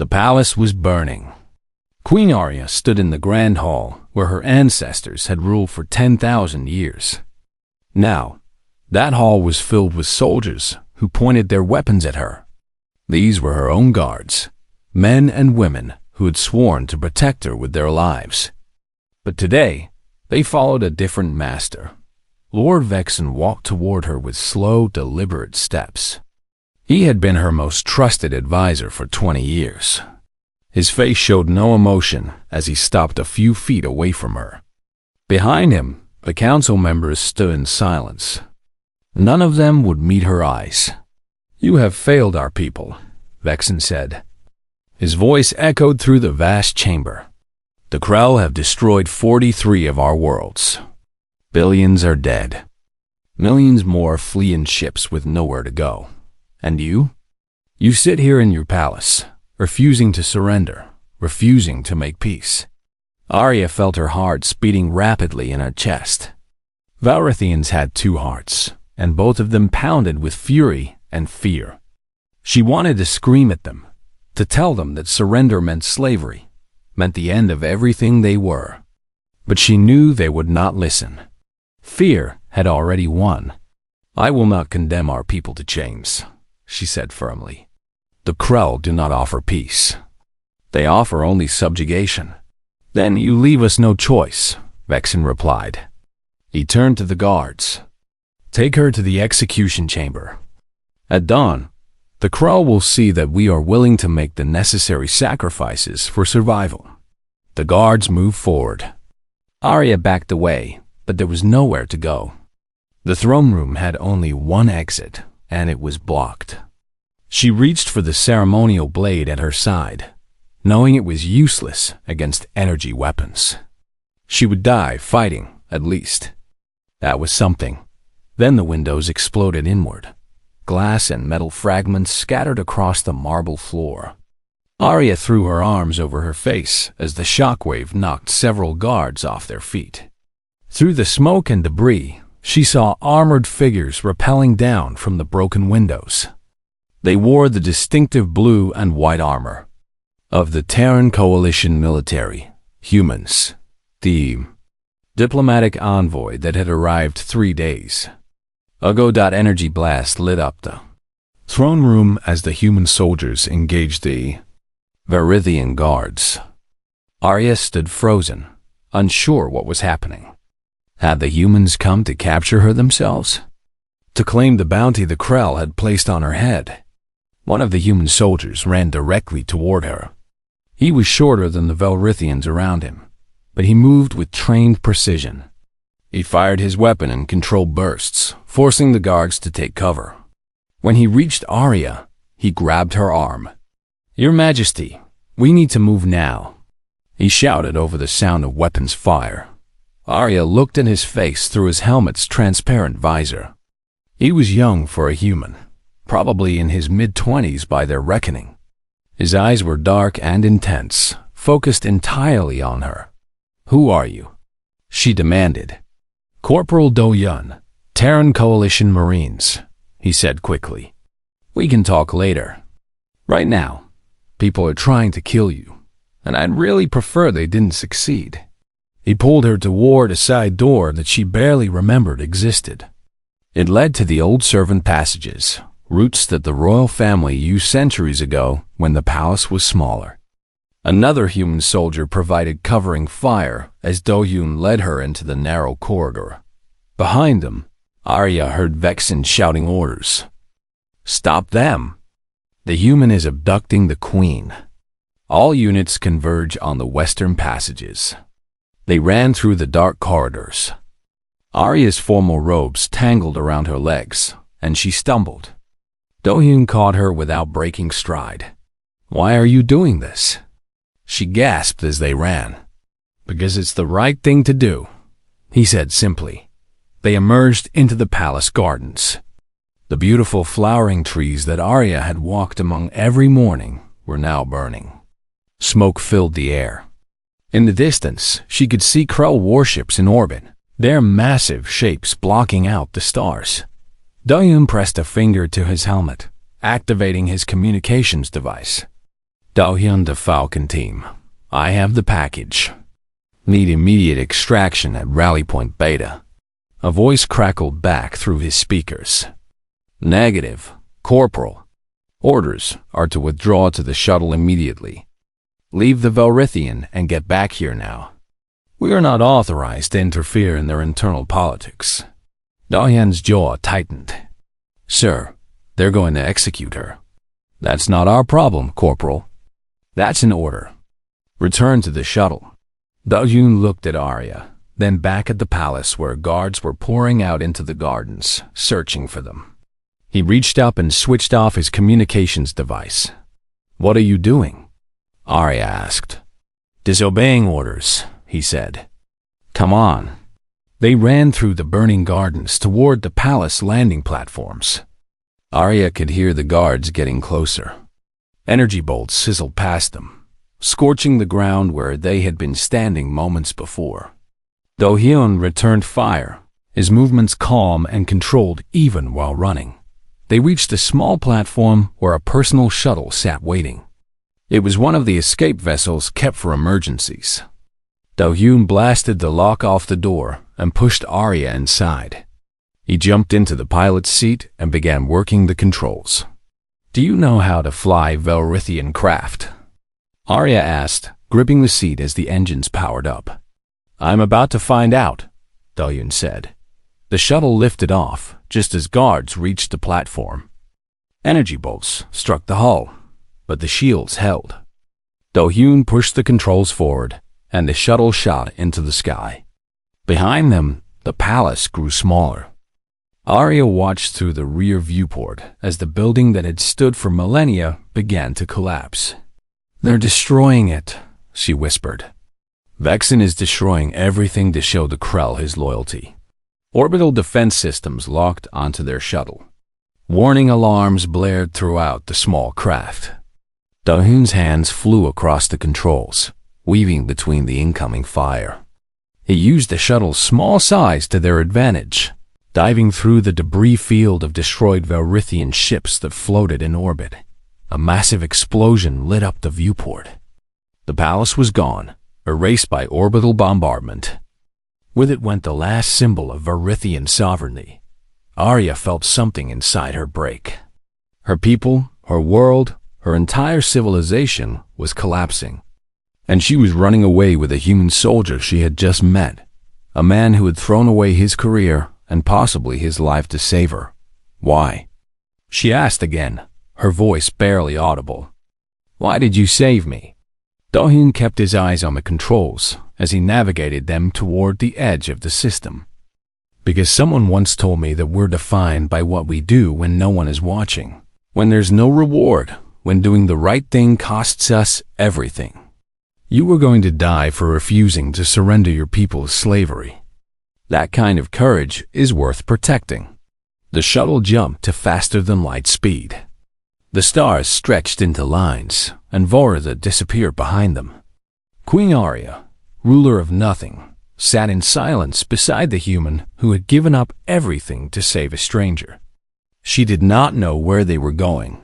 The palace was burning. Queen Arya stood in the grand hall where her ancestors had ruled for 10,000 years. Now, that hall was filled with soldiers who pointed their weapons at her. These were her own guards, men and women who had sworn to protect her with their lives. But today, they followed a different master. Lord Vexen walked toward her with slow, deliberate steps. He had been her most trusted advisor for 20 years. His face showed no emotion as he stopped a few feet away from her. Behind him, the council members stood in silence. None of them would meet her eyes. "You have failed our people," Vexen said. His voice echoed through the vast chamber. "The Krell have destroyed 43 of our worlds. Billions are dead. Millions more flee in ships with nowhere to go. And you? You sit here in your palace, refusing to surrender, refusing to make peace." Arya felt her heart beating rapidly in her chest. Valrithians had two hearts, and both of them pounded with fury and fear. She wanted to scream at them, to tell them that surrender meant slavery, meant the end of everything they were. But she knew they would not listen. Fear had already won. "I will not condemn our people to chains," she said firmly. "The Krell do not offer peace. They offer only subjugation." "Then you leave us no choice," Vexen replied. He turned to the guards. "Take her to the execution chamber. At dawn, the Krell will see that we are willing to make the necessary sacrifices for survival." The guards moved forward. Arya backed away, but there was nowhere to go. The throne room had only one exit, and it was blocked. She reached for the ceremonial blade at her side, knowing it was useless against energy weapons. She would die fighting, at least. That was something. Then the windows exploded inward. Glass and metal fragments scattered across the marble floor. Arya threw her arms over her face as the shockwave knocked several guards off their feet. Through the smoke and debris, she saw armored figures rappelling down from the broken windows. They wore the distinctive blue and white armor of the Terran Coalition military, humans, the diplomatic envoy that had arrived 3 days ago. Energy blast lit up the throne room as the human soldiers engaged the Varithian guards. Arya stood frozen, unsure what was happening. Had the humans come to capture her themselves? To claim the bounty the Krell had placed on her head? One of the human soldiers ran directly toward her. He was shorter than the Varithians around him, but he moved with trained precision. He fired his weapon in controlled bursts, forcing the guards to take cover. When he reached Arya, he grabbed her arm. "Your Majesty, we need to move now," he shouted over the sound of weapons fire. Arya looked in his face through his helmet's transparent visor. He was young for a human, probably in his mid-20s by their reckoning. His eyes were dark and intense, focused entirely on her. "Who are you?" she demanded. "Corporal Do-Yun, Terran Coalition Marines," he said quickly. "We can talk later. Right now, people are trying to kill you, and I'd really prefer they didn't succeed." He pulled her toward a side door that she barely remembered existed. It led to the old servant passages, routes that the royal family used centuries ago when the palace was smaller. Another human soldier provided covering fire as Do-Yun led her into the narrow corridor. Behind them, Arya heard Vexen shouting orders. "Stop them! The human is abducting the queen." All units converge on the western passages. They ran through the dark corridors. Arya's formal robes tangled around her legs, and she stumbled. Do-Yun caught her without breaking stride. "Why are you doing this?" she gasped as they ran. "Because it's the right thing to do," he said simply. They emerged into the palace gardens. The beautiful flowering trees that Arya had walked among every morning were now burning. Smoke filled the air. In the distance, she could see Krell warships in orbit, their massive shapes blocking out the stars. Do-Yun pressed a finger to his helmet, activating his communications device. Dahyun, the Falcon team. I have the package. Need immediate extraction at Rally Point Beta. A voice crackled back through his speakers. Negative, Corporal. Orders are to withdraw to the shuttle immediately. Leave the Velrithian and get back here now. We are not authorized to interfere in their internal politics. Dahyun's jaw tightened. Sir, they're going to execute her. That's not our problem, Corporal. That's an order. Return to the shuttle. Dahyun looked at Arya, then back at the palace where guards were pouring out into the gardens, searching for them. He reached up and switched off his communications device. What are you doing? Arya asked. Disobeying orders, he said. Come on. They ran through the burning gardens toward the palace landing platforms. Arya could hear the guards getting closer. Energy bolts sizzled past them, scorching the ground where they had been standing moments before. Do-hyun returned fire, his movements calm and controlled even while running. They reached a small platform where a personal shuttle sat waiting. It was one of the escape vessels kept for emergencies. Do-hyun blasted the lock off the door and pushed Arya inside. He jumped into the pilot's seat and began working the controls. Do you know how to fly Velrithian craft? Arya asked, gripping the seat as the engines powered up. I'm about to find out, Do-hyun said. The shuttle lifted off just as guards reached the platform. Energy bolts struck the hull, but the shields held. Do-hyun pushed the controls forward, and the shuttle shot into the sky. Behind them, the palace grew smaller. Arya watched through the rear viewport as the building that had stood for millennia began to collapse. They're destroying it, she whispered. Vexen is destroying everything to show the Krell his loyalty. Orbital defense systems locked onto their shuttle. Warning alarms blared throughout the small craft. Do-hyun's hands flew across the controls, weaving between the incoming fire. He used the shuttle's small size to their advantage, diving through the debris field of destroyed Velrithian ships that floated in orbit. A massive explosion lit up the viewport. The palace was gone, erased by orbital bombardment. With it went the last symbol of Velrithian sovereignty. Arya felt something inside her break. Her people, her world, her entire civilization was collapsing. And she was running away with a human soldier she had just met, a man who had thrown away his career and possibly his life to save her. Why? She asked again, her voice barely audible. Why did you save me? Do-hyun kept his eyes on the controls as he navigated them toward the edge of the system. Because someone once told me that we're defined by what we do when no one is watching, when there's no reward, when doing the right thing costs us everything. You were going to die for refusing to surrender your people's slavery. That kind of courage is worth protecting. The shuttle jumped to faster-than-light speed. The stars stretched into lines, and Vorza disappeared behind them. Queen Arya, ruler of nothing, sat in silence beside the human who had given up everything to save a stranger. She did not know where they were going.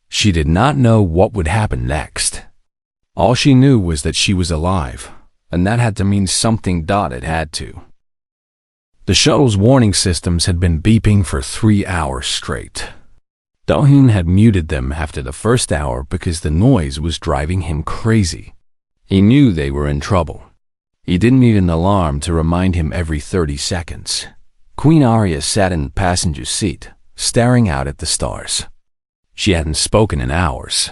She did not know what would happen next. All she knew was that she was alive, and that had to mean something. It had to. The shuttle's warning systems had been beeping for 3 hours straight. Do-hyun had muted them after the first hour because the noise was driving him crazy. He knew they were in trouble. He didn't need an alarm to remind him every 30 seconds. Queen Arya sat in the passenger seat, staring out at the stars. She hadn't spoken in hours.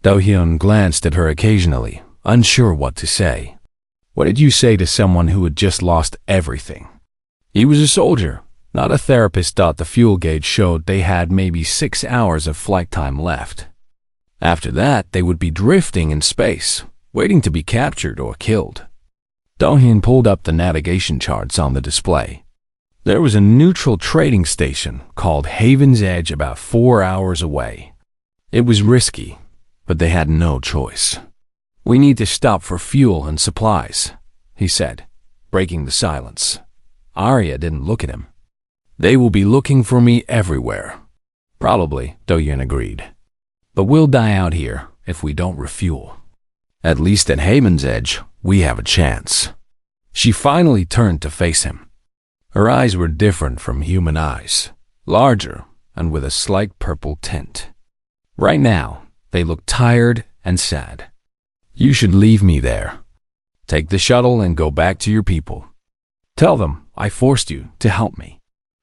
Do-hyun glanced at her occasionally, unsure what to say. What did you say to someone who had just lost everything? He was a soldier, not a therapist. The fuel gauge showed they had maybe 6 hours of flight time left. After that, they would be drifting in space, waiting to be captured or killed. Do-hyun pulled up the navigation charts on the display. There was a neutral trading station called Haven's Edge about 4 hours away. It was risky, but they had no choice. We need to stop for fuel and supplies, he said, breaking the silence. Arya didn't look at him. They will be looking for me everywhere. Probably, Do-hyun agreed. But we'll die out here, if we don't refuel. At least at Haven's Edge, we have a chance." She finally turned to face him. Her eyes were different from human eyes, larger and with a slight purple tint. Right now, they looked tired and sad. "You should leave me there. Take the shuttle and go back to your people. Tell them I forced you to help me."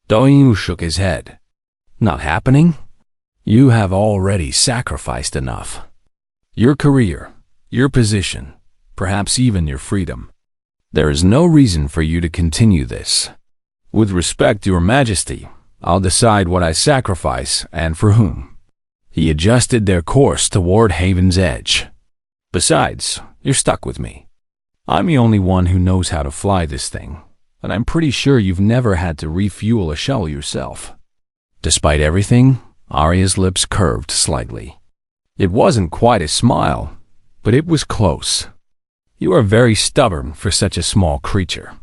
Dohyun shook his head. "Not happening? You have already sacrificed enough. Your career, your position, perhaps even your freedom. There is no reason for you to continue this. With respect, Your Majesty, I'll decide what I sacrifice and for whom." He adjusted their course toward Haven's Edge. "Besides, you're stuck with me. I'm the only one who knows how to fly this thing, and I'm pretty sure you've never had to refuel a shuttle yourself." Despite everything, Arya's lips curved slightly. It wasn't quite a smile, but it was close. "You are very stubborn for such a small creature."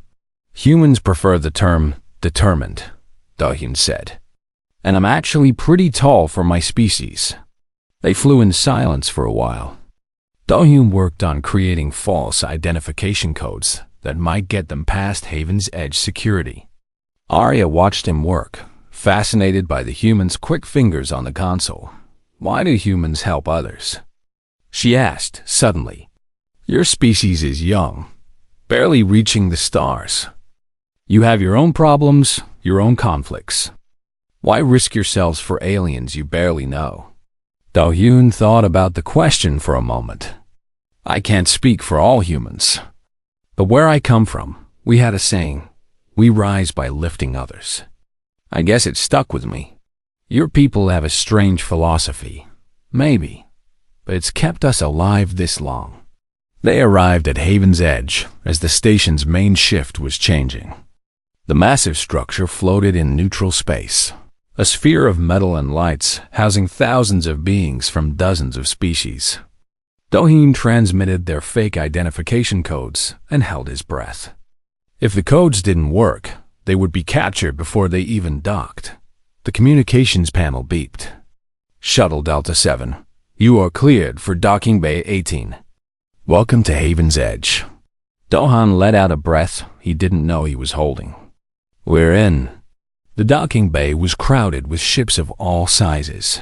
"Humans prefer the term determined," Dohyun said. "And I'm actually pretty tall for my species." They flew in silence for a while. Dohyun worked on creating false identification codes that might get them past Haven's Edge security. Arya watched him work, fascinated by the human's quick fingers on the console. "Why do humans help others?" She asked suddenly. "Your species is young, barely reaching the stars. You have your own problems, your own conflicts. Why risk yourselves for aliens you barely know?" Dohyun thought about the question for a moment. "I can't speak for all humans. But where I come from, we had a saying, we rise by lifting others. I guess it stuck with me. Your people have a strange philosophy. Maybe. But it's kept us alive this long." They arrived at Haven's Edge as the station's main shift was changing. The massive structure floated in neutral space, a sphere of metal and lights housing thousands of beings from dozens of species. Dohyun transmitted their fake identification codes and held his breath. If the codes didn't work, they would be captured before they even docked. The communications panel beeped. "Shuttle Delta 7, you are cleared for docking bay 18. Welcome to Haven's Edge." Dohyun let out a breath he didn't know he was holding. "We're in." The docking bay was crowded with ships of all sizes.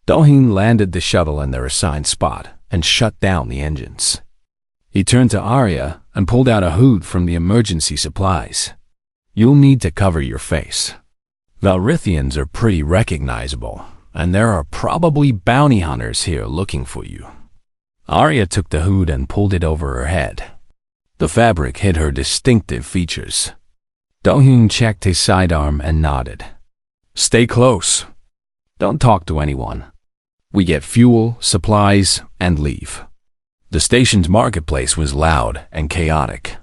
Dohyun landed the shuttle in their assigned spot and shut down the engines. He turned to Arya and pulled out a hood from the emergency supplies. "You'll need to cover your face. Valrithians are pretty recognizable, and there are probably bounty hunters here looking for you." Arya took the hood and pulled it over her head. The fabric hid her distinctive features. Dohyun checked his sidearm and nodded. "Stay close. Don't talk to anyone. We get fuel, supplies, and leave." The station's marketplace was loud and chaotic.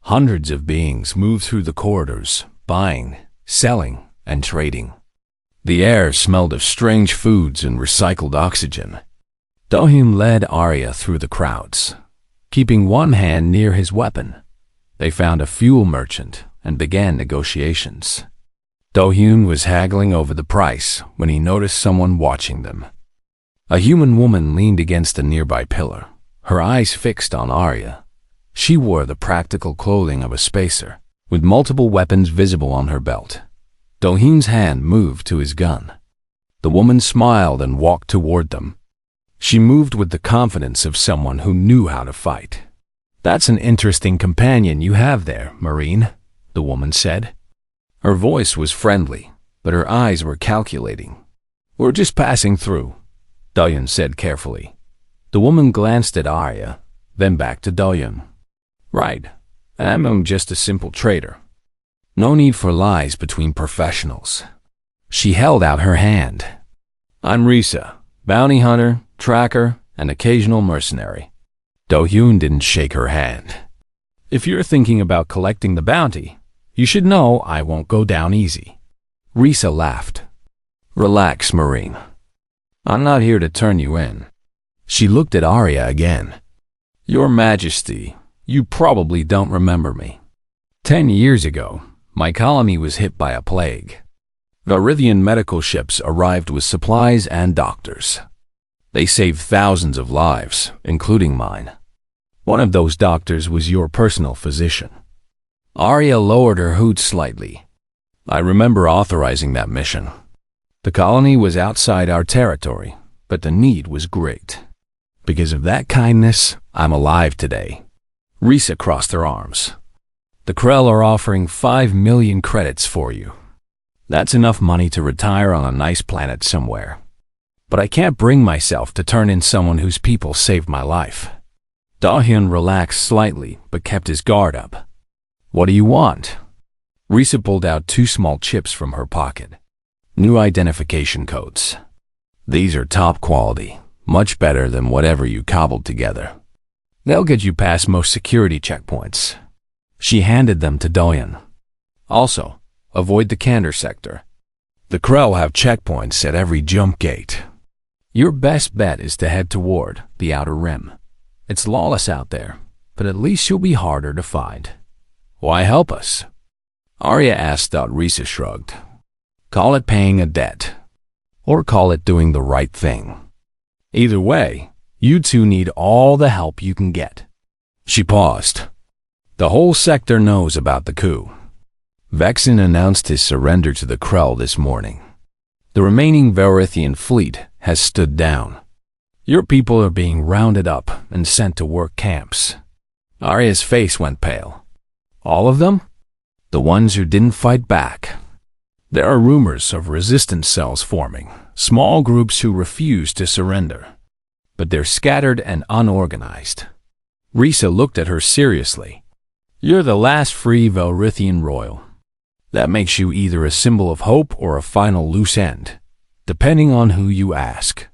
Hundreds of beings moved through the corridors, buying, selling, and trading. The air smelled of strange foods and recycled oxygen. Dohyun led Arya through the crowds, keeping one hand near his weapon. They found a fuel merchant and began negotiations. Dohyun was haggling over the price when he noticed someone watching them. A human woman leaned against a nearby pillar, her eyes fixed on Arya. She wore the practical clothing of a spacer, with multiple weapons visible on her belt. Dohyun's hand moved to his gun. The woman smiled and walked toward them. She moved with the confidence of someone who knew how to fight. "That's an interesting companion you have there, Marine," the woman said. Her voice was friendly, but her eyes were calculating. "We're just passing through," Dohyun said carefully. The woman glanced at Arya, then back to Dohyun. "Right, I'm just a simple trader. No need for lies between professionals." She held out her hand. "I'm Risa, bounty hunter, tracker, and occasional mercenary." Dohyun didn't shake her hand. "If you're thinking about collecting the bounty, you should know I won't go down easy." Risa laughed. "Relax, Marine. I'm not here to turn you in." She looked at Arya again. "Your Majesty, you probably don't remember me. 10 years ago, my colony was hit by a plague. Varithian medical ships arrived with supplies and doctors. They saved thousands of lives, including mine. One of those doctors was your personal physician. Arya lowered her hood slightly. I remember authorizing that mission. The colony was outside our territory, but the need was great. Because of that kindness, I'm alive today. Risa crossed her arms. The Krell are offering 5 million credits for you. That's enough money to retire on a nice planet somewhere. But I can't bring myself to turn in someone whose people saved my life. Da-hyun relaxed slightly, but kept his guard up. What do you want? Risa pulled out 2 small chips from her pocket. New identification codes. These are top quality, much better than whatever you cobbled together. They'll get you past most security checkpoints. She handed them to Da-hyun. Also, avoid the Candor sector. The Krell have checkpoints at every jump gate. Your best bet is to head toward the Outer Rim. It's lawless out there, but at least you'll be harder to find. Why help us? Arya asked. Risa shrugged. Call it paying a debt. Or call it doing the right thing. Either way, you two need all the help you can get. She paused. The whole sector knows about the coup. Vexen announced his surrender to the Krell this morning. The remaining Varithian fleet has stood down. Your people are being rounded up and sent to work camps. Arya's face went pale. All of them? The ones who didn't fight back. There are rumors of resistance cells forming, small groups who refuse to surrender. But they're scattered and unorganized. Risa looked at her seriously. You're the last free Varithian royal. That makes you either a symbol of hope or a final loose end, depending on who you ask.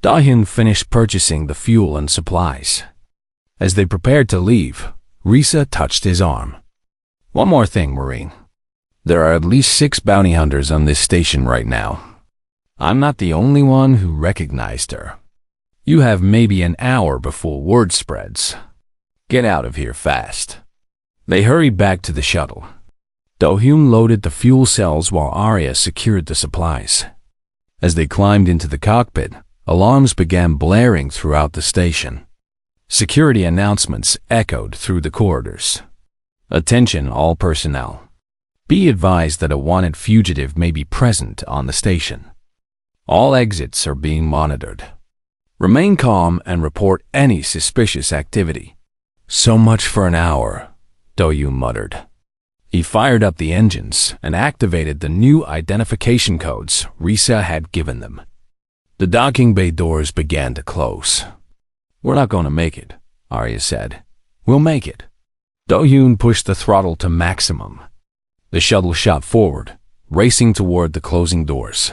Da-hyun finished purchasing the fuel and supplies. As they prepared to leave, Risa touched his arm. One more thing, Marine. There are at least 6 bounty hunters on this station right now. I'm not the only one who recognized her. You have maybe an hour before word spreads. Get out of here fast. They hurried back to the shuttle. Da-hyun loaded the fuel cells while Arya secured the supplies. As they climbed into the cockpit, alarms began blaring throughout the station. Security announcements echoed through the corridors. Attention all personnel. Be advised that a wanted fugitive may be present on the station. All exits are being monitored. Remain calm and report any suspicious activity. So much for an hour, Da-hyun muttered. He fired up the engines and activated the new identification codes Risa had given them. The docking bay doors began to close. We're not going to make it, Arya said. We'll make it. Da-hyun pushed the throttle to maximum. The shuttle shot forward, racing toward the closing doors.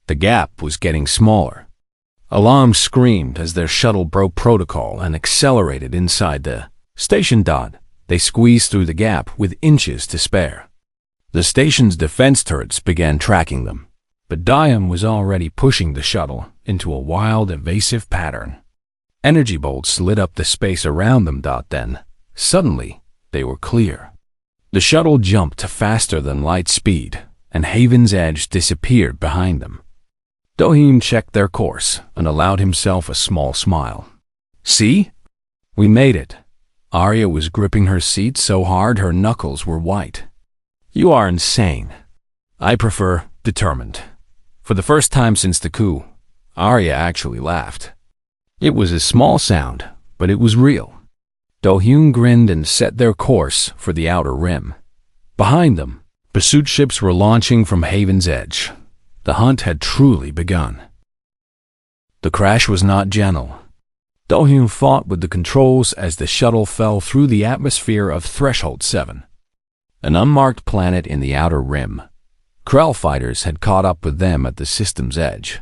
The gap was getting smaller. Alarms screamed as their shuttle broke protocol and accelerated inside the station. They squeezed through the gap with inches to spare. The station's defense turrets began tracking them, but Da-hyun was already pushing the shuttle into a wild, evasive pattern. Energy bolts lit up the space around them. Then, suddenly, they were clear. The shuttle jumped to faster than light speed, and Haven's Edge disappeared behind them. Da-hyun checked their course and allowed himself a small smile. See? We made it. Arya was gripping her seat so hard her knuckles were white. You are insane. I prefer determined. For the first time since the coup, Arya actually laughed. It was a small sound, but it was real. Da-hyun grinned and set their course for the Outer Rim. Behind them, pursuit ships were launching from Haven's Edge. The hunt had truly begun. The crash was not gentle. Da-hyun fought with the controls as the shuttle fell through the atmosphere of Threshold 7, an unmarked planet in the Outer Rim. Krell fighters had caught up with them at the system's edge,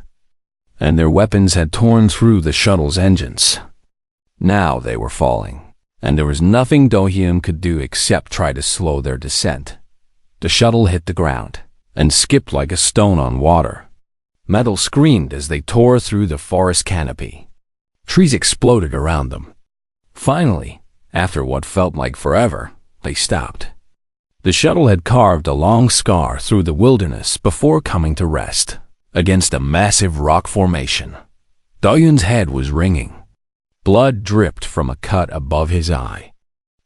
and their weapons had torn through the shuttle's engines. Now they were falling, and there was nothing Da-hyun could do except try to slow their descent. The shuttle hit the ground and skipped like a stone on water. Metal screamed as they tore through the forest canopy. Trees exploded around them. Finally, after what felt like forever, they stopped. The shuttle had carved a long scar through the wilderness before coming to rest against a massive rock formation. Doyun's head was ringing. Blood dripped from a cut above his eye.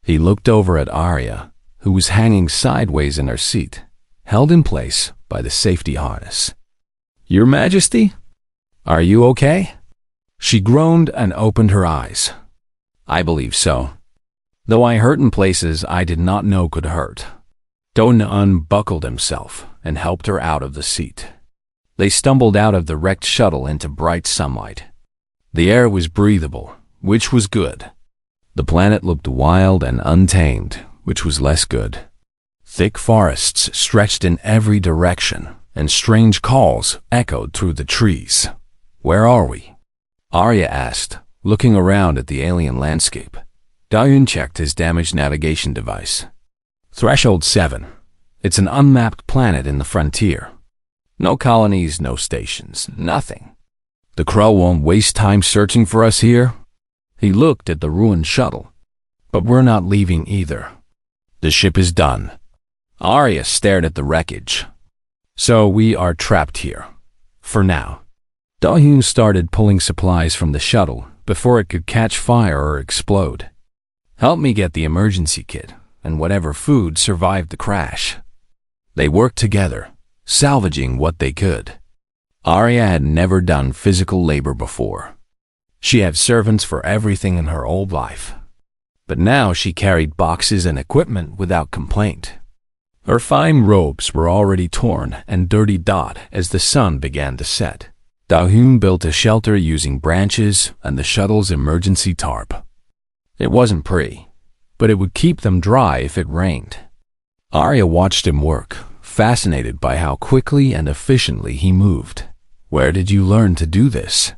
He looked over at Arya, who was hanging sideways in her seat, held in place by the safety harness. "Your Majesty? Are you okay?" She groaned and opened her eyes. "I believe so. Though I hurt in places I did not know could hurt." Doyun unbuckled himself and helped her out of the seat. They stumbled out of the wrecked shuttle into bright sunlight. The air was breathable, which was good. The planet looked wild and untamed, which was less good. Thick forests stretched in every direction, and strange calls echoed through the trees. "Where are we?" Arya asked, looking around at the alien landscape. Doyun checked his damaged navigation device. "Threshold 7. It's an unmapped planet in the frontier. No colonies, no stations, nothing. The Crow won't waste time searching for us here." He looked at the ruined shuttle. "But we're not leaving either. The ship is done." Arya stared at the wreckage. "So we are trapped here. For now." Doyun started pulling supplies from the shuttle before it could catch fire or explode. "Help me get the emergency kit and whatever food survived the crash." They worked together, salvaging what they could. Arya had never done physical labor before. She had servants for everything in her old life. But now she carried boxes and equipment without complaint. Her fine robes were already torn and dirtied as the sun began to set. Doyun built a shelter using branches and the shuttle's emergency tarp. It wasn't pretty, but it would keep them dry if it rained. Arya watched him work, fascinated by how quickly and efficiently he moved. "Where did you learn to do this?"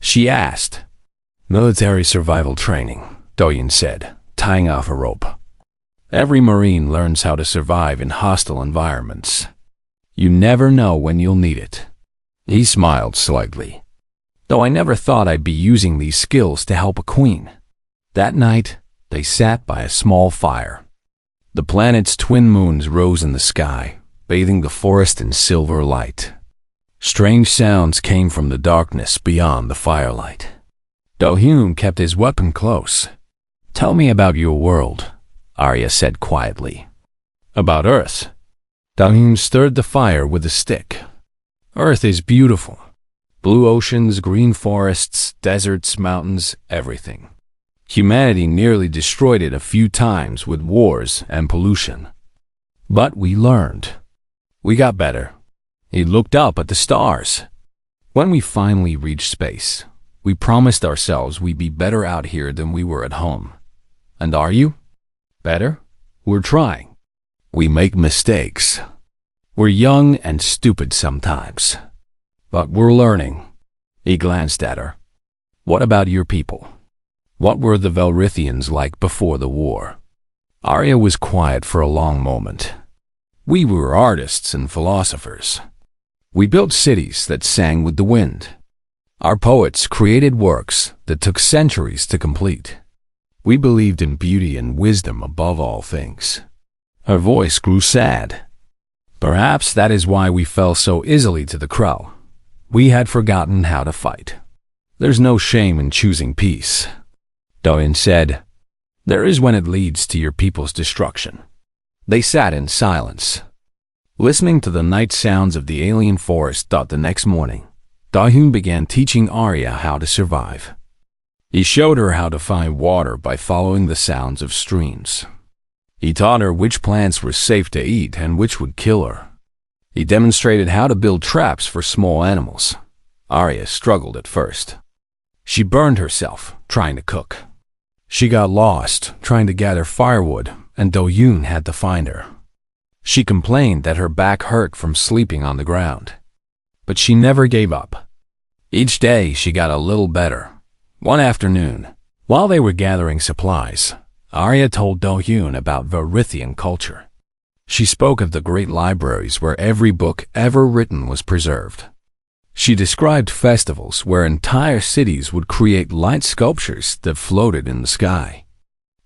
she asked. "Military survival training," Doyun said, tying off a rope. "Every Marine learns how to survive in hostile environments. You never know when you'll need it." He smiled slightly. "Though I never thought I'd be using these skills to help a queen." That night, they sat by a small fire. The planet's twin moons rose in the sky, bathing the forest in silver light. Strange sounds came from the darkness beyond the firelight. Doyun kept his weapon close. "Tell me about your world," Arya said quietly. "About Earth." Doyun stirred the fire with a stick. "Earth is beautiful. Blue oceans, green forests, deserts, mountains, everything. Humanity nearly destroyed it a few times with wars and pollution. But we learned. We got better." He looked up at the stars. "When we finally reached space, we promised ourselves we'd be better out here than we were at home. And are you? Better? We're trying. We make mistakes. We're young and stupid sometimes. But we're learning." He glanced at her. "What about your people? What were the Velrithians like before the war?" Arya was quiet for a long moment. "We were artists and philosophers. We built cities that sang with the wind. Our poets created works that took centuries to complete. We believed in beauty and wisdom above all things." Her voice grew sad. "Perhaps that is why we fell so easily to the Crow. We had forgotten how to fight. There's no shame in choosing peace." Doyun said, "There is when it leads to your people's destruction." They sat in silence, listening to the night sounds of the alien forest. The next morning, Doyun began teaching Arya how to survive. He showed her how to find water by following the sounds of streams. He taught her which plants were safe to eat and which would kill her. He demonstrated how to build traps for small animals. Arya struggled at first. She burned herself trying to cook. She got lost trying to gather firewood, and Doyun had to find her. She complained that her back hurt from sleeping on the ground. But she never gave up. Each day she got a little better. One afternoon, while they were gathering supplies, Arya told Doyun about Velrithian culture. She spoke of the great libraries where every book ever written was preserved. She described festivals where entire cities would create light sculptures that floated in the sky.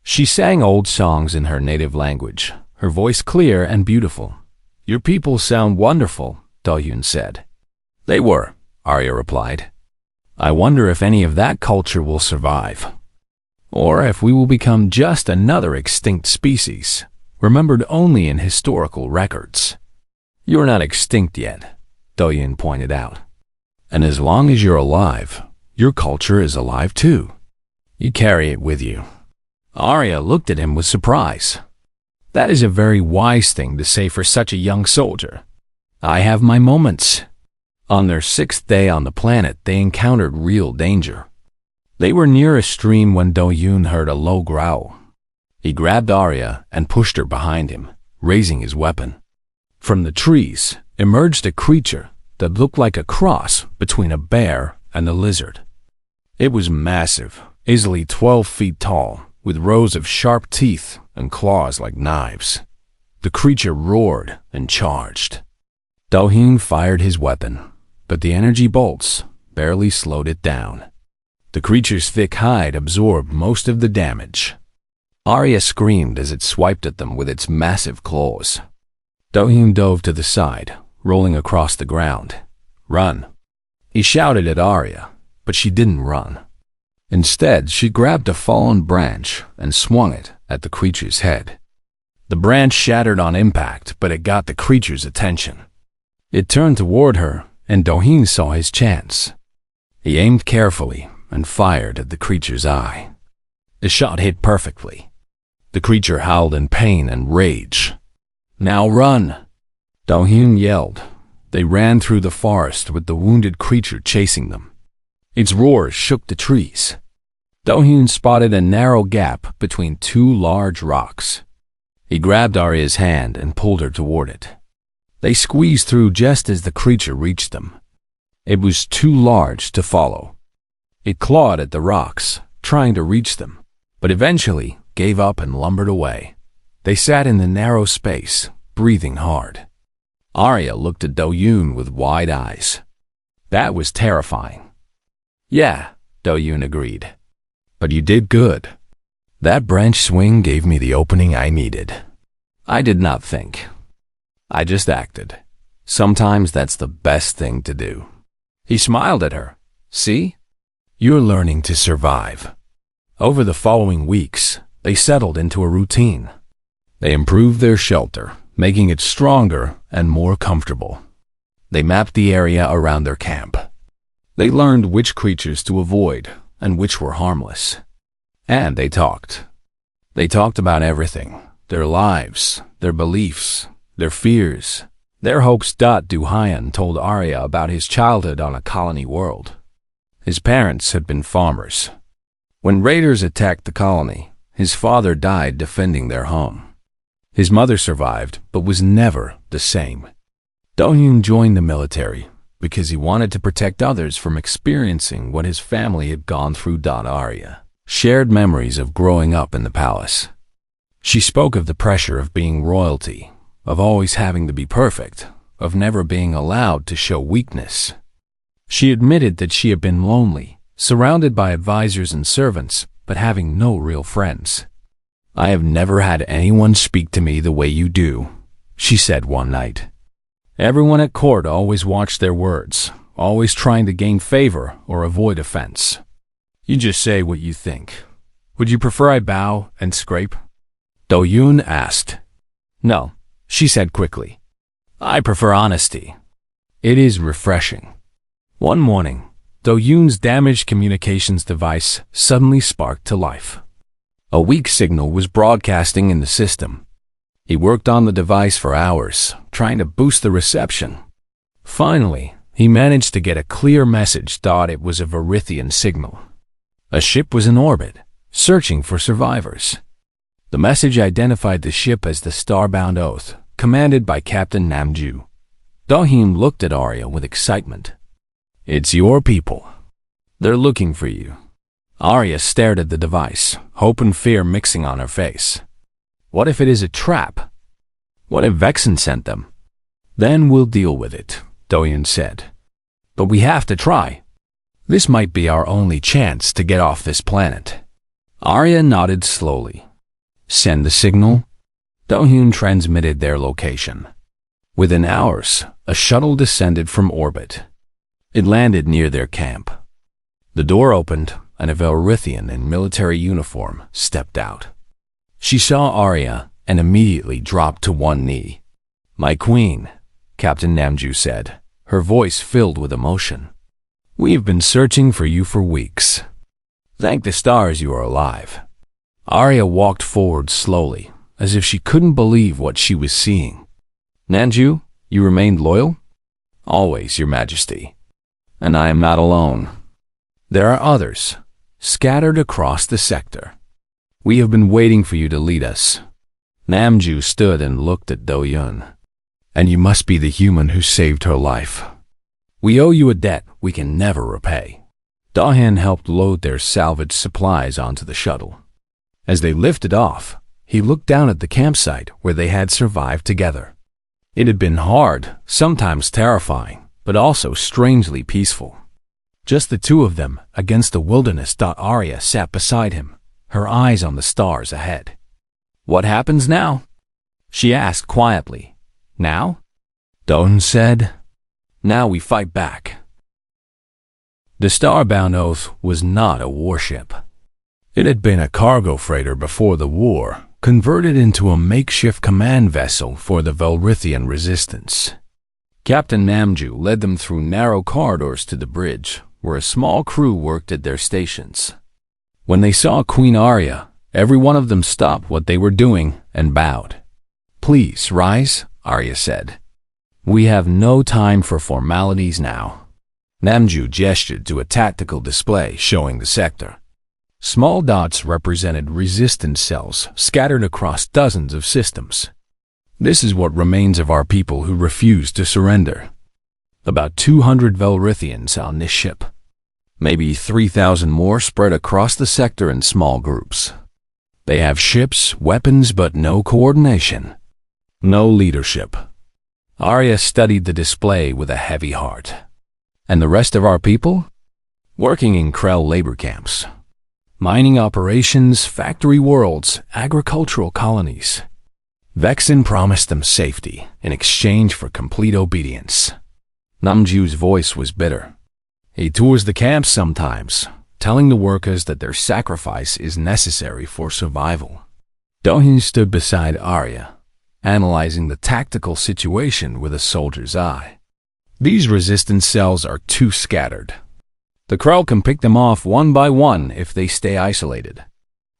She sang old songs in her native language, her voice clear and beautiful. "Your people sound wonderful," Doyun said. "They were," Arya replied. I wonder if any of that culture will survive, or if we will become just another extinct species, remembered only in historical records. You're not extinct yet, Do-yoon pointed out. And as long as you're alive, your culture is alive too. You carry it with you. Arya looked at him with surprise. That is a very wise thing to say for such a young soldier. I have my moments. On their 6th day on the planet, they encountered real danger. They were near a stream when Do-yoon heard a low growl. He grabbed Arya and pushed her behind him, raising his weapon. From the trees emerged a creature that looked like a cross between a bear and a lizard. It was massive, easily 12 feet tall, with rows of sharp teeth and claws like knives. The creature roared and charged. Do-yoon fired his weapon, but the energy bolts barely slowed it down. The creature's thick hide absorbed most of the damage. Arya screamed as it swiped at them with its massive claws. Do-yoon dove to the side, rolling across the ground. Run! He shouted at Arya, but she didn't run. Instead, she grabbed a fallen branch and swung it at the creature's head. The branch shattered on impact, but it got the creature's attention. It turned toward her, and Do-yoon saw his chance. He aimed carefully and fired at the creature's eye. The shot hit perfectly. The creature howled in pain and rage. Now run! Do-yoon yelled. They ran through the forest with the wounded creature chasing them. Its roar shook the trees. Do-yoon spotted a narrow gap between 2 large rocks. He grabbed Arya's hand and pulled her toward it. They squeezed through just as the creature reached them. It was too large to follow. It clawed at the rocks, trying to reach them, but eventually gave up and lumbered away. They sat in the narrow space, breathing hard. Arya looked at Do-yoon with wide eyes. That was terrifying. Yeah, Do-yoon agreed. But you did good. That branch swing gave me the opening I needed. I did not think. I just acted. Sometimes that's the best thing to do. He smiled at her. See? You're learning to survive. Over the following weeks, they settled into a routine. They improved their shelter, making it stronger and more comfortable. They mapped the area around their camp. They learned which creatures to avoid and which were harmless. And they talked. They talked about everything, their lives, their beliefs, their fears, their hopes. Do-hyun told Arya about his childhood on a colony world. His parents had been farmers. When raiders attacked the colony, his father died defending their home. His mother survived, but was never the same. Do-hyun joined the military because he wanted to protect others from experiencing what his family had gone through. Arya shared memories of growing up in the palace. She spoke of the pressure of being royalty, of always having to be perfect, of never being allowed to show weakness. She admitted that she had been lonely, surrounded by advisors and servants, but having no real friends. I have never had anyone speak to me the way you do, she said one night. Everyone at court always watched their words, always trying to gain favor or avoid offense. You just say what you think. Would you prefer I bow and scrape? Do-yoon asked. No, she said quickly. I prefer honesty. It is refreshing. One morning, Do-yoon's damaged communications device suddenly sparked to life. A weak signal was broadcasting in the system. He worked on the device for hours, trying to boost the reception. Finally, he managed to get a clear message. It was a Verithian signal. A ship was in orbit, searching for survivors. The message identified the ship as the Starbound Oath, commanded by Captain Namju. Do-hyun looked at Arya with excitement. It's your people. They're looking for you. Arya stared at the device, hope and fear mixing on her face. What if it is a trap? What if Vexen sent them? Then we'll deal with it, Do-hyun said. But we have to try. This might be our only chance to get off this planet. Arya nodded slowly. Send the signal. Do-hyun transmitted their location. Within hours, a shuttle descended from orbit. It landed near their camp. The door opened, and a Velrithian in military uniform stepped out. She saw Arya and immediately dropped to one knee. "My queen," Captain Namju said, her voice filled with emotion. "We've been searching for you for weeks. Thank the stars you are alive." Arya walked forward slowly, as if she couldn't believe what she was seeing. "Namju, you remained loyal?" "Always, Your Majesty. And I am not alone. There are others, scattered across the sector. We have been waiting for you to lead us." Namju stood and looked at Do-Yun. "And you must be the human who saved her life. We owe you a debt we can never repay." Do-Hyun helped load their salvaged supplies onto the shuttle. As they lifted off, he looked down at the campsite where they had survived together. It had been hard, sometimes terrifying, but also strangely peaceful. Just the two of them against the wilderness. Arya sat beside him, her eyes on the stars ahead. "What happens now?" she asked quietly. "Now?" Do-Hyun said. "Now we fight back." The Starbound Oath was not a warship. It had been a cargo freighter before the war, converted into a makeshift command vessel for the Velrithian resistance. Captain Namju led them through narrow corridors to the bridge, where a small crew worked at their stations. When they saw Queen Arya, every one of them stopped what they were doing and bowed. "Please rise," Arya said. "We have no time for formalities now." Namju gestured to a tactical display showing the sector. Small dots represented resistance cells scattered across dozens of systems. "This is what remains of our people who refused to surrender. About 200 Velrithians on this ship. Maybe 3,000 more spread across the sector in small groups. They have ships, weapons, but no coordination. No leadership." Arya studied the display with a heavy heart. "And the rest of our people?" "Working in Krell labor camps. Mining operations, factory worlds, agricultural colonies. Vexen promised them safety in exchange for complete obedience." Namju's voice was bitter. "He tours the camps sometimes, telling the workers that their sacrifice is necessary for survival." Do-Hyun stood beside Arya, analyzing the tactical situation with a soldier's eye. "These resistance cells are too scattered. The Krell can pick them off one by one if they stay isolated."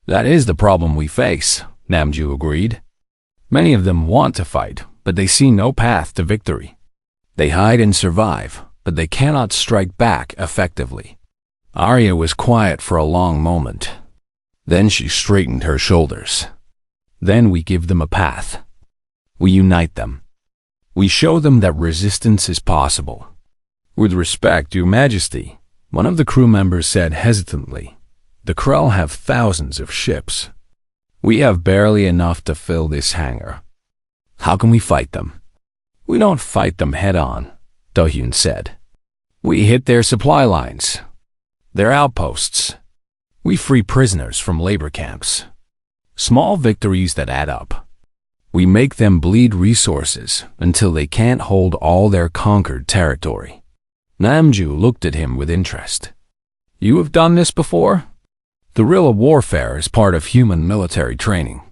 "That is the problem we face," Namju agreed. "Many of them want to fight, but they see no path to victory. They hide and survive, but they cannot strike back effectively." Arya was quiet for a long moment. Then she straightened her shoulders. "Then we give them a path. We unite them. We show them that resistance is possible." "With respect, Your Majesty," one of the crew members said hesitantly, "the Krell have thousands of ships. We have barely enough to fill this hangar. How can we fight them?" "We don't fight them head-on," Do-Hyun said. "We hit their supply lines, their outposts. We free prisoners from labor camps. Small victories that add up. We make them bleed resources until they can't hold all their conquered territory." Namju looked at him with interest. "You have done this before?" "Guerrilla warfare is part of human military training.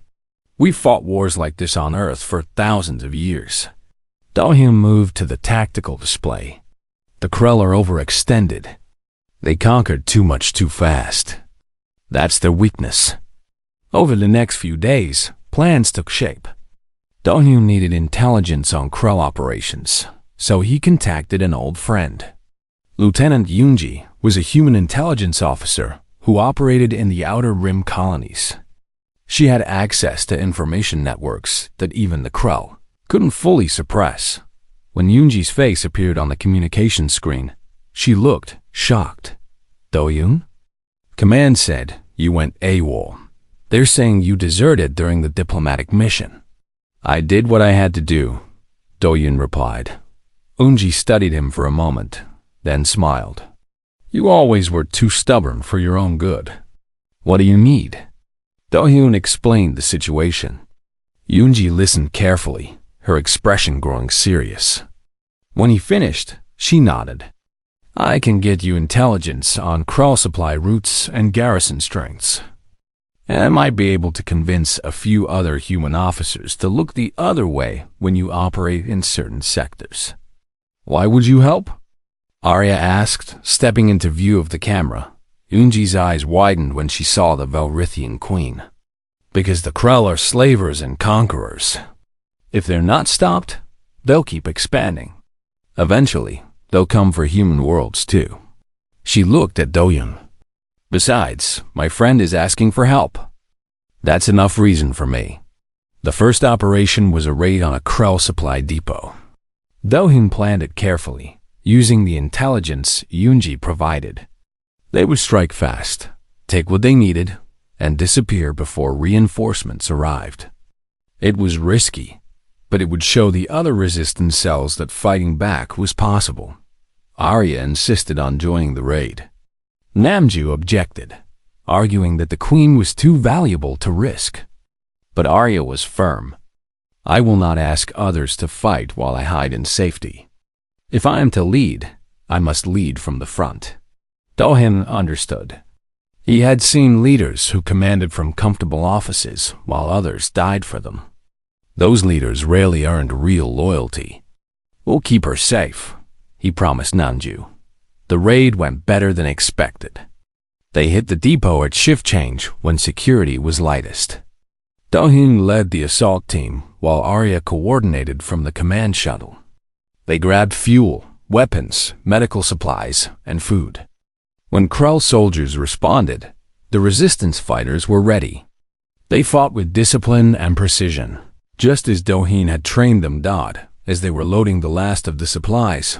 We've fought wars like this on Earth for thousands of years." Do-Hyun moved to the tactical display. "The Krell are overextended. They conquered too much too fast. That's their weakness." Over the next few days, plans took shape. Do-Hyun needed intelligence on Krell operations, so he contacted an old friend. Lieutenant Yoonji was a human intelligence officer who operated in the Outer Rim colonies. She had access to information networks that even the Krell couldn't fully suppress. When Yoonji's face appeared on the communication screen, she looked shocked. "Do-Hyun?" Command said, "You went AWOL. They're saying you deserted during the diplomatic mission." "I did what I had to do," Do-Hyun replied. Yoonji studied him for a moment, then smiled. "You always were too stubborn for your own good. What do you need?" Do-Hyun explained the situation. Yoonji listened carefully, her expression growing serious. When he finished, she nodded. I can get you intelligence on crawl supply routes and garrison strengths. And I might be able to convince a few other human officers to look the other way when you operate in certain sectors. Why would you help? Arya asked, stepping into view of the camera. Yunji's eyes widened when she saw the Velrithian queen. Because the Krell are slavers and conquerors. If they're not stopped, they'll keep expanding. Eventually, they'll come for human worlds too. She looked at Doyun. Besides, my friend is asking for help. That's enough reason for me. The first operation was a raid on a Krell supply depot. Dohyun planned it carefully, using the intelligence Yunji provided. They would strike fast, take what they needed, and disappear before reinforcements arrived. It was risky, but it would show the other resistance cells that fighting back was possible. Arya insisted on joining the raid. Namju objected, arguing that the queen was too valuable to risk. But Arya was firm. I will not ask others to fight while I hide in safety. If I am to lead, I must lead from the front. Dohyun understood. He had seen leaders who commanded from comfortable offices while others died for them. Those leaders rarely earned real loyalty. We'll keep her safe, he promised Namju. The raid went better than expected. They hit the depot at shift change when security was lightest. Dohyun led the assault team while Arya coordinated from the command shuttle. They grabbed fuel, weapons, medical supplies, and food. When Krell soldiers responded, the resistance fighters were ready. They fought with discipline and precision, just as Dohyun had trained them. As they were loading the last of the supplies,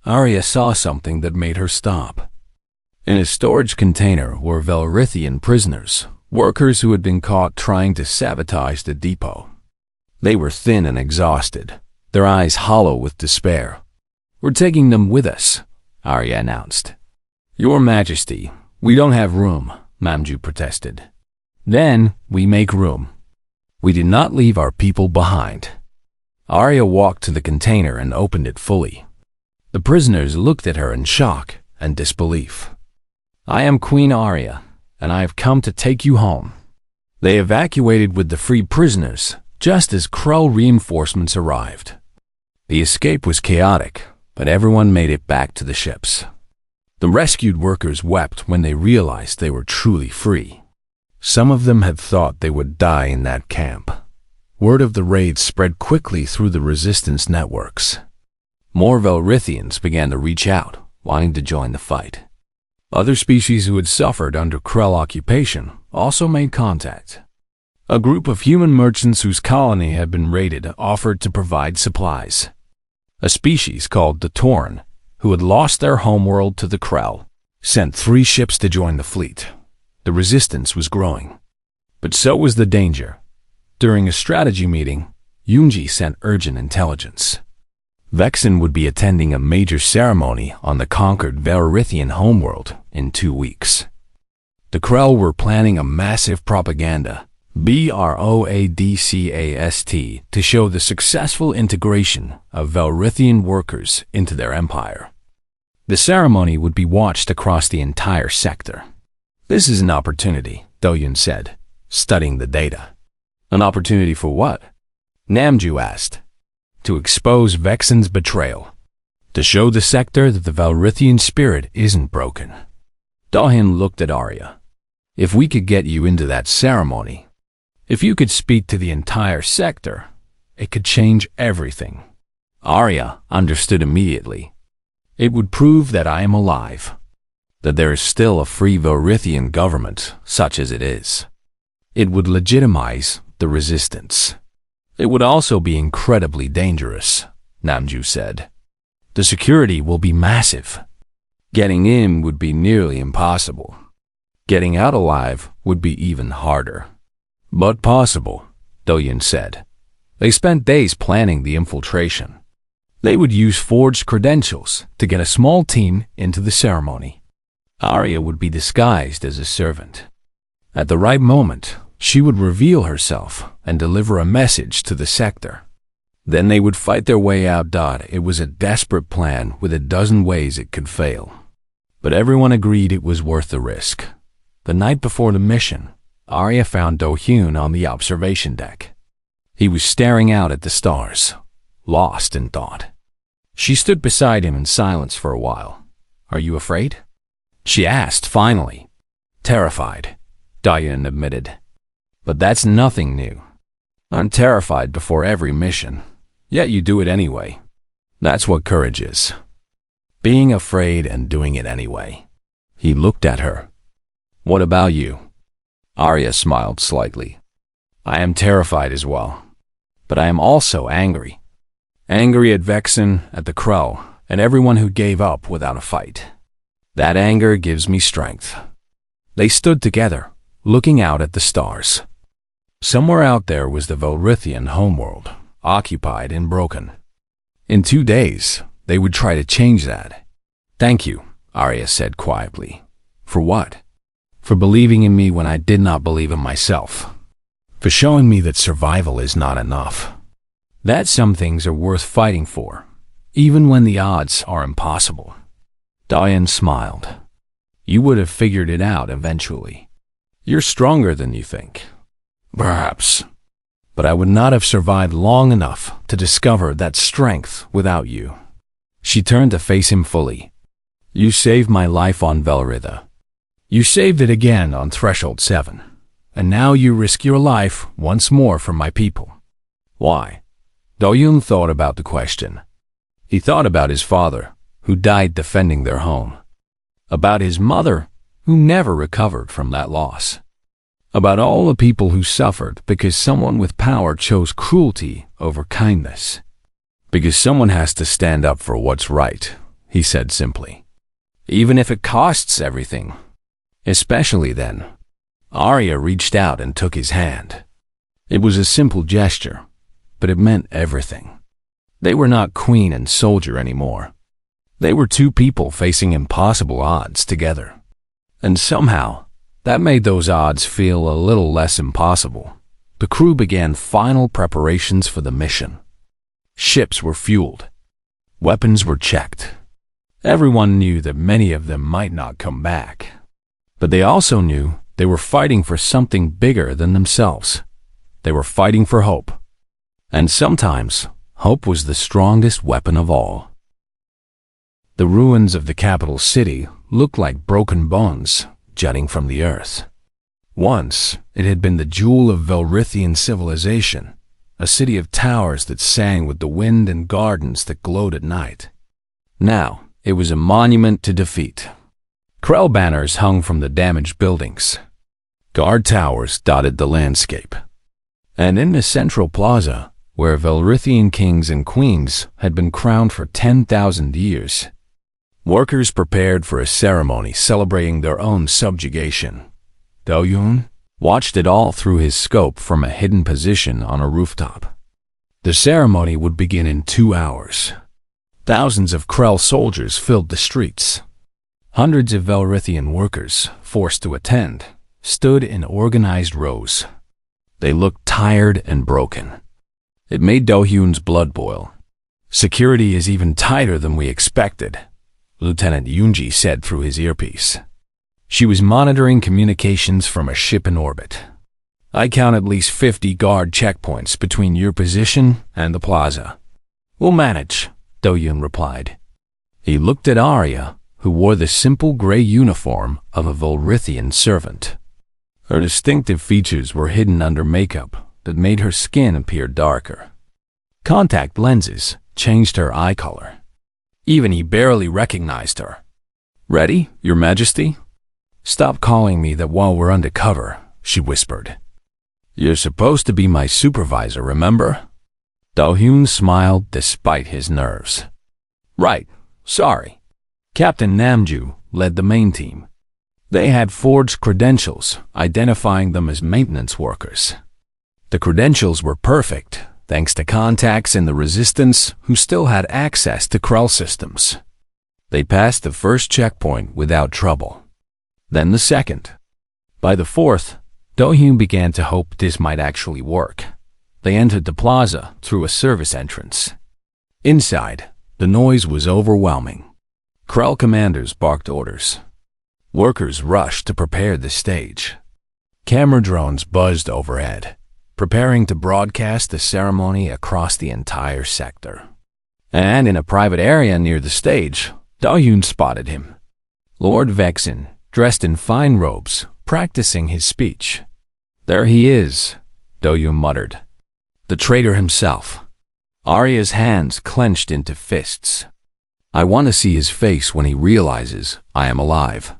Arya saw something that made her stop. In a storage container were Velrithian prisoners, workers who had been caught trying to sabotage the depot. They were thin and exhausted, their eyes hollow with despair. We're taking them with us, Arya announced. Your Majesty, we don't have room, Namju protested. Then we make room. We did not leave our people behind. Arya walked to the container and opened it fully. The prisoners looked at her in shock and disbelief. I am Queen Arya, and I have come to take you home. They evacuated with the freed prisoners just as Krell reinforcements arrived. The escape was chaotic, but everyone made it back to the ships. The rescued workers wept when they realized they were truly free. Some of them had thought they would die in that camp. Word of the raid spread quickly through the resistance networks. More Velrithians began to reach out, wanting to join the fight. Other species who had suffered under Krell occupation also made contact. A group of human merchants whose colony had been raided offered to provide supplies. A species called the Torn, who had lost their homeworld to the Krell, sent 3 ships to join the fleet. The resistance was growing. But so was the danger. During a strategy meeting, Yunji sent urgent intelligence. Vexen would be attending a major ceremony on the conquered Velrithian homeworld in 2 weeks. The Krell were planning a massive propaganda, broadcast, to show the successful integration of Velrithian workers into their empire. The ceremony would be watched across the entire sector. This is an opportunity, Dohyun said, studying the data. An opportunity for what? Namju asked. To expose Vexen's betrayal. To show the sector that the Velrithian spirit isn't broken. Dohyun looked at Arya. If we could get you into that ceremony, if you could speak to the entire sector, it could change everything. Arya understood immediately. It would prove that I am alive. That there is still a free Velrithian government, such as it is. It would legitimize the resistance. It would also be incredibly dangerous, Namju said. The security will be massive. Getting in would be nearly impossible. Getting out alive would be even harder. But possible, Dohyun said. They spent days planning the infiltration. They would use forged credentials to get a small team into the ceremony. Arya would be disguised as a servant. At the right moment, she would reveal herself and deliver a message to the sector. Then they would fight their way out. It was a desperate plan with a dozen ways it could fail. But everyone agreed it was worth the risk. The night before the mission, Arya found Do-hyun on the observation deck. He was staring out at the stars, lost in thought. She stood beside him in silence for a while. "Are you afraid?" she asked finally. "Terrified," Do-hyun admitted. "But that's nothing new. I'm terrified before every mission, yet you do it anyway. That's what courage is. Being afraid and doing it anyway." He looked at her. "What about you?" Arya smiled slightly. "I am terrified as well, but I am also angry. Angry at Vexen, at the Krell, and everyone who gave up without a fight. That anger gives me strength." They stood together, looking out at the stars. Somewhere out there was the Velrithian homeworld, occupied and broken. In 2 days, they would try to change that. "Thank you," Arya said quietly. "For what?" "For believing in me when I did not believe in myself. For showing me that survival is not enough. That some things are worth fighting for, even when the odds are impossible." Do-hyun smiled. "You would have figured it out eventually. You're stronger than you think." "Perhaps. But I would not have survived long enough to discover that strength without you." She turned to face him fully. "You saved my life on Velritha. You saved it again on Threshold 7. And now you risk your life once more for my people. Why?" Do-hyun thought about the question. He thought about his father, who died defending their home. About his mother, who never recovered from that loss. About all the people who suffered because someone with power chose cruelty over kindness. "Because someone has to stand up for what's right," he said simply. "Even if it costs everything. Especially then." Arya reached out and took his hand. It was a simple gesture, but it meant everything. They were not queen and soldier anymore. They were two people facing impossible odds together. And somehow, that made those odds feel a little less impossible. The crew began final preparations for the mission. Ships were fueled. Weapons were checked. Everyone knew that many of them might not come back. But they also knew they were fighting for something bigger than themselves. They were fighting for hope. And sometimes, hope was the strongest weapon of all. The ruins of the capital city looked like broken bones jutting from the earth. Once, it had been the jewel of Velrithian civilization, a city of towers that sang with the wind and gardens that glowed at night. Now, it was a monument to defeat. Krell banners hung from the damaged buildings. Guard towers dotted the landscape. And in the central plaza, where Velrithian kings and queens had been crowned for 10,000 years, workers prepared for a ceremony celebrating their own subjugation. Do-hyun watched it all through his scope from a hidden position on a rooftop. The ceremony would begin in 2 hours. Thousands of Krell soldiers filled the streets. Hundreds of Velrithian workers, forced to attend, stood in organized rows. They looked tired and broken. It made Do-hyun's blood boil. "Security is even tighter than we expected," Lieutenant Yoonji said through his earpiece. She was monitoring communications from a ship in orbit. "I count at least 50 guard checkpoints between your position and the plaza." "We'll manage," Do-hyun replied. He looked at Arya, who wore the simple gray uniform of a Velrithian servant. Her distinctive features were hidden under makeup that made her skin appear darker. Contact lenses changed her eye color. Even he barely recognized her. "Ready, Your Majesty?" "Stop calling me that while we're undercover," she whispered. "You're supposed to be my supervisor, remember?" Do-hyun smiled despite his nerves. "Right, sorry." Captain Namju led the main team. They had forged credentials, identifying them as maintenance workers. The credentials were perfect, thanks to contacts in the Resistance who still had access to Krell systems. They passed the first checkpoint without trouble. Then the second. By the fourth, Do-hyun began to hope this might actually work. They entered the plaza through a service entrance. Inside, the noise was overwhelming. Krell commanders barked orders. Workers rushed to prepare the stage. Camera drones buzzed overhead, preparing to broadcast the ceremony across the entire sector. And in a private area near the stage, Dahyun spotted him. Lord Vexen, dressed in fine robes, practicing his speech. "There he is," Dahyun muttered. "The traitor himself." Arya's hands clenched into fists. "I want to see his face when he realizes I am alive."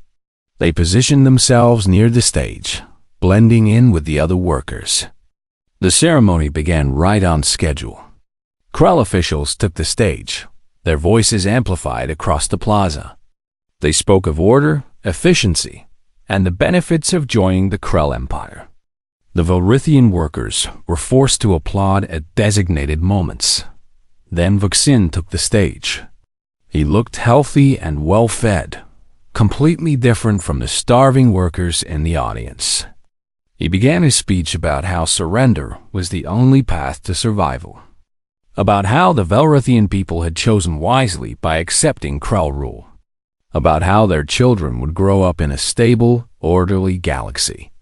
They positioned themselves near the stage, blending in with the other workers. The ceremony began right on schedule. Krell officials took the stage, their voices amplified across the plaza. They spoke of order, efficiency, and the benefits of joining the Krell Empire. The Velrithian workers were forced to applaud at designated moments. Then Vuxin took the stage. He looked healthy and well-fed, completely different from the starving workers in the audience. He began his speech about how surrender was the only path to survival, about how the Velrithian people had chosen wisely by accepting Krell rule, about how their children would grow up in a stable, orderly galaxy.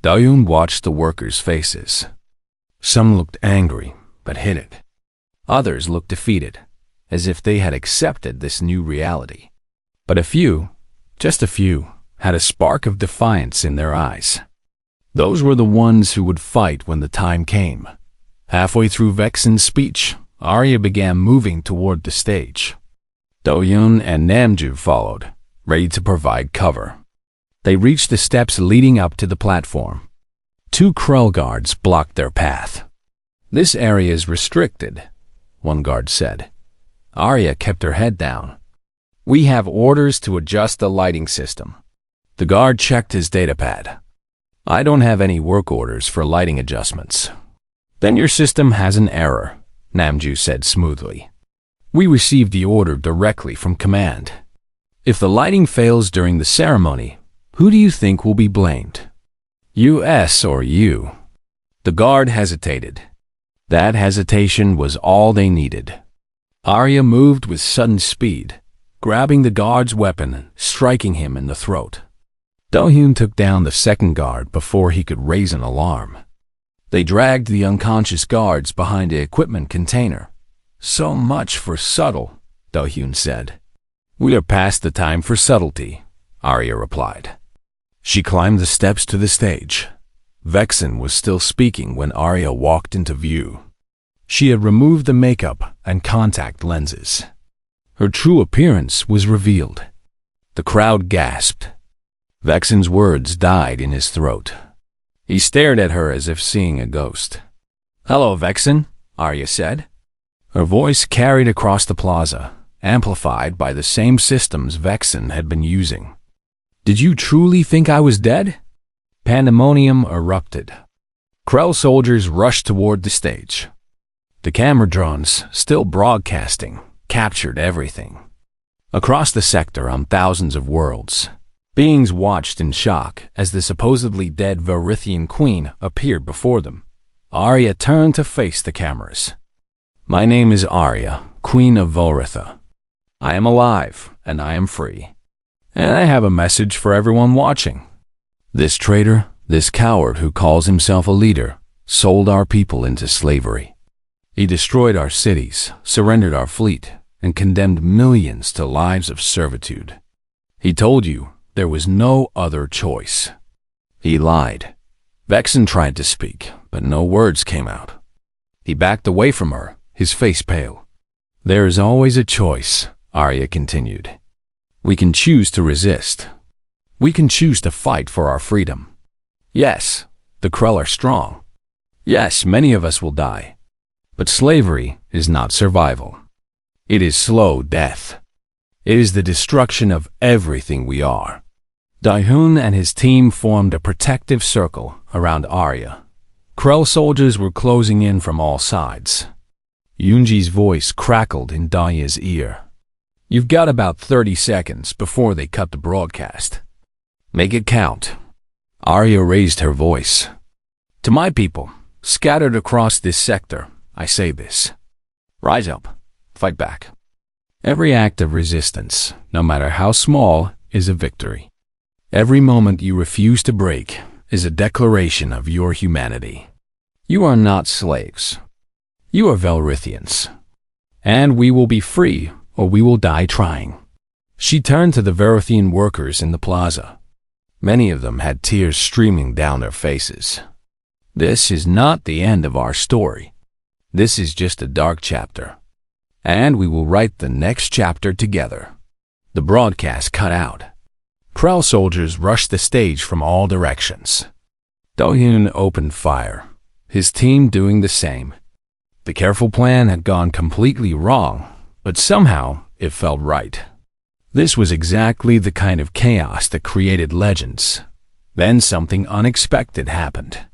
Dahyun watched the workers' faces. Some looked angry, but hid it. Others looked defeated, as if they had accepted this new reality. But a few, just a few, had a spark of defiance in their eyes. Those were the ones who would fight when the time came. Halfway through Vexen's speech, Arya began moving toward the stage. Dahyun and Namju followed, ready to provide cover. They reached the steps leading up to the platform. 2 Krell guards blocked their path. "This area is restricted," one guard said. Arya kept her head down. "We have orders to adjust the lighting system." The guard checked his datapad. "I don't have any work orders for lighting adjustments." "Then your system has an error," Namju said smoothly. "We received the order directly from command. If the lighting fails during the ceremony, who do you think will be blamed? US or you?" The guard hesitated. That hesitation was all they needed. Arya moved with sudden speed, grabbing the guard's weapon and striking him in the throat. Dahyun took down the second guard before he could raise an alarm. They dragged the unconscious guards behind the equipment container. "So much for subtle," Dahyun said. "We are past the time for subtlety," Arya replied. She climbed the steps to the stage. Vexen was still speaking when Arya walked into view. She had removed the makeup and contact lenses. Her true appearance was revealed. The crowd gasped. Vexen's words died in his throat. He stared at her as if seeing a ghost. "Hello, Vexen," Arya said. Her voice carried across the plaza, amplified by the same systems Vexen had been using. "Did you truly think I was dead?" Pandemonium erupted. Krell soldiers rushed toward the stage. The camera drones, still broadcasting, captured everything. Across the sector on thousands of worlds, beings watched in shock as the supposedly dead Velrithian queen appeared before them. Arya turned to face the cameras. "My name is Arya, Queen of Velritha. I am alive, and I am free. And I have a message for everyone watching. This traitor, this coward who calls himself a leader, sold our people into slavery. He destroyed our cities, surrendered our fleet, and condemned millions to lives of servitude. He told you there was no other choice. He lied." Vexen tried to speak, but no words came out. He backed away from her, his face pale. "There is always a choice," Arya continued. "We can choose to resist. We can choose to fight for our freedom. Yes, the Krell are strong. Yes, many of us will die. But slavery is not survival. It is slow death. It is the destruction of everything we are." Dahyun and his team formed a protective circle around Arya. Krell soldiers were closing in from all sides. Yunji's voice crackled in Dahya's ear. "You've got about 30 seconds before they cut the broadcast. Make it count." Arya raised her voice. "To my people, scattered across this sector, I say this. Rise up, fight back. Every act of resistance, no matter how small, is a victory. Every moment you refuse to break is a declaration of your humanity. You are not slaves. You are Velrithians. And we will be free, or we will die trying. She turned to the Verithian workers in the plaza. Many of them had tears streaming down their faces. This is not the end of our story. This is just a dark chapter. And we will write the next chapter together. The broadcast cut out. Krell soldiers rushed the stage from all directions. Do-hyun opened fire, his team doing the same. The careful plan had gone completely wrong, but somehow it felt right. This was exactly the kind of chaos that created legends. Then something unexpected happened.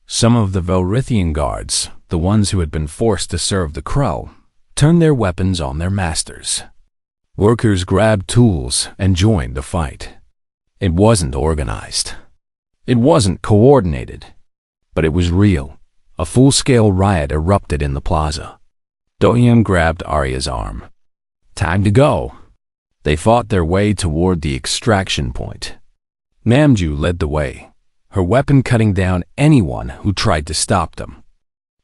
Some of the Velrithian guards, the ones who had been forced to serve the Krell, turned their weapons on their masters. Workers grabbed tools and joined the fight. It wasn't organized. It wasn't coordinated. But it was real. A full-scale riot erupted in the plaza. Do-hyun grabbed Arya's arm. Time to go. They fought their way toward the extraction point. Namju led the way, her weapon cutting down anyone who tried to stop them.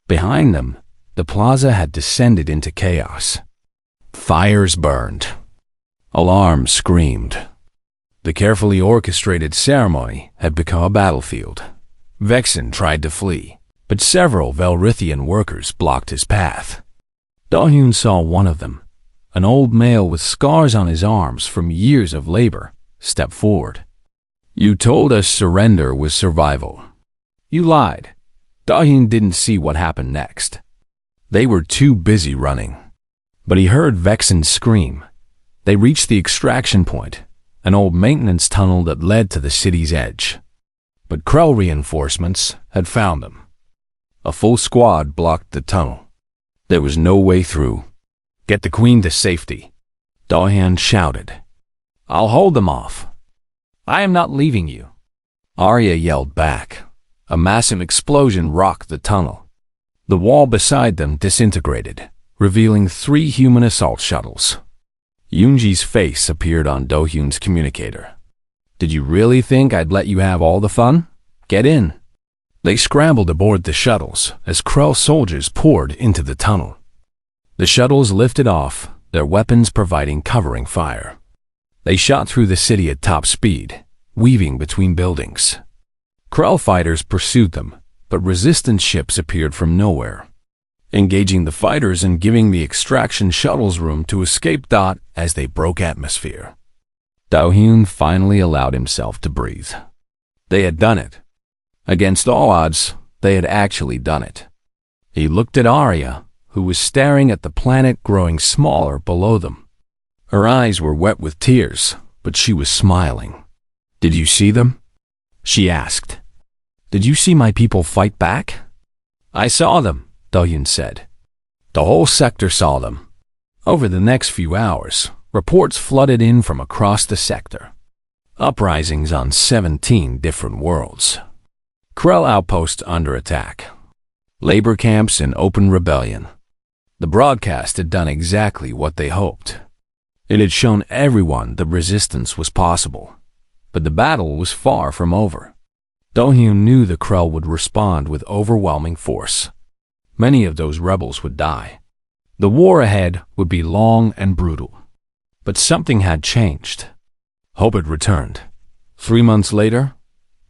Behind them, the plaza had descended into chaos. Fires burned. Alarms screamed. The carefully orchestrated ceremony had become a battlefield. Vexen tried to flee, but several Velrithian workers blocked his path. Do-hyun saw one of them, an old male with scars on his arms from years of labor, step forward. You told us surrender was survival. You lied. Do-hyun didn't see what happened next. They were too busy running. But he heard Vexen scream. They reached the extraction point, an old maintenance tunnel that led to the city's edge. But Krell reinforcements had found them. A full squad blocked the tunnel. There was no way through. Get the queen to safety, Do-hyun shouted. I'll hold them off. I am not leaving you. Arya yelled back. A massive explosion rocked the tunnel. The wall beside them disintegrated, revealing 3 human assault shuttles. Yoonji's face appeared on Do-hyun's communicator. Did you really think I'd let you have all the fun? Get in. They scrambled aboard the shuttles as Krell soldiers poured into the tunnel. The shuttles lifted off, their weapons providing covering fire. They shot through the city at top speed, weaving between buildings. Krell fighters pursued them, but resistance ships appeared from nowhere, engaging the fighters and giving the extraction shuttles room to escape as they broke atmosphere. Do-hyun finally allowed himself to breathe. They had done it. Against all odds, they had actually done it. He looked at Arya, who was staring at the planet growing smaller below them. Her eyes were wet with tears, but she was smiling. Did you see them? She asked. Did you see my people fight back? I saw them, Do-hyun said. The whole sector saw them. Over the next few hours, reports flooded in from across the sector. Uprisings on 17 different worlds. Krell outposts under attack. Labor camps in open rebellion. The broadcast had done exactly what they hoped. It had shown everyone that resistance was possible. But the battle was far from over. Do-hyun knew the Krell would respond with overwhelming force. Many of those rebels would die. The war ahead would be long and brutal. But something had changed. Hope had returned. 3 months later,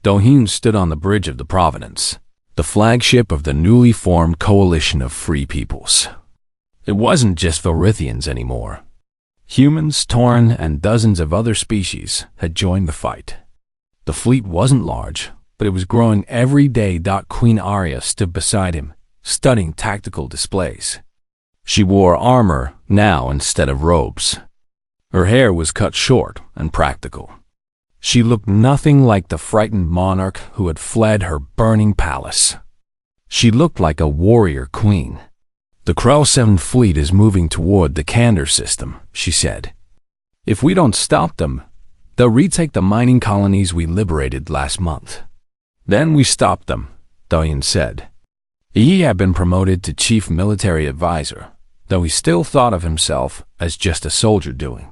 Do-hyun stood on the bridge of the Providence, the flagship of the newly formed coalition of free peoples. It wasn't just Velrithians anymore. Humans, Tauren, and dozens of other species had joined the fight. The fleet wasn't large, but it was growing every day. Queen Arya stood beside him, studying tactical displays. She wore armor now instead of robes. Her hair was cut short and practical. She looked nothing like the frightened monarch who had fled her burning palace. She looked like a warrior queen. The Krell 7 fleet is moving toward the Kandor system, she said. If we don't stop them, they'll retake the mining colonies we liberated last month. Then we stop them, Do-hyun said. He had been promoted to chief military advisor, though he still thought of himself as just a soldier doing